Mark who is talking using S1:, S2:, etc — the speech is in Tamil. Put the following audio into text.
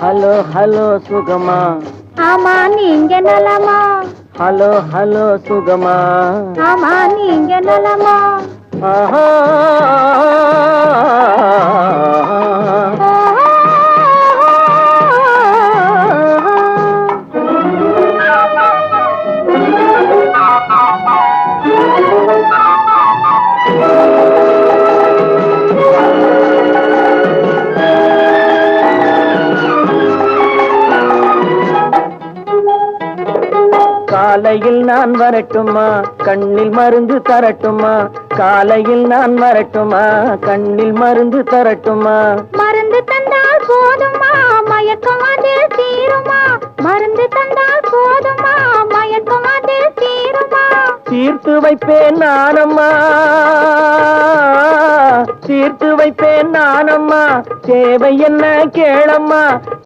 S1: ஹலோ ஹலோ சுகமா?
S2: ஆமா நீங்க நலமா?
S1: ஹலோ ஹலோ சுகமா?
S2: ஆமா நீங்க நலமா?
S1: ஆஹா. காலையில் நான் வரட்டுமா, கண்ணில் மருந்து தரட்டுமா? காலையில் நான் வரட்டுமா, கண்ணில் மருந்து தரட்டுமா?
S2: மருந்து தந்தால் போதுமா, மயக்கம் அதில் தீருமா? மருந்து தந்தால் போதுமா, மயக்கம் அதில் தீருமா?
S1: தீர்த்து வைப்பேன் நானம்மா, தீர்த்து வைப்பேன் நானம்மா. தேவை என்ன கேளம்மா,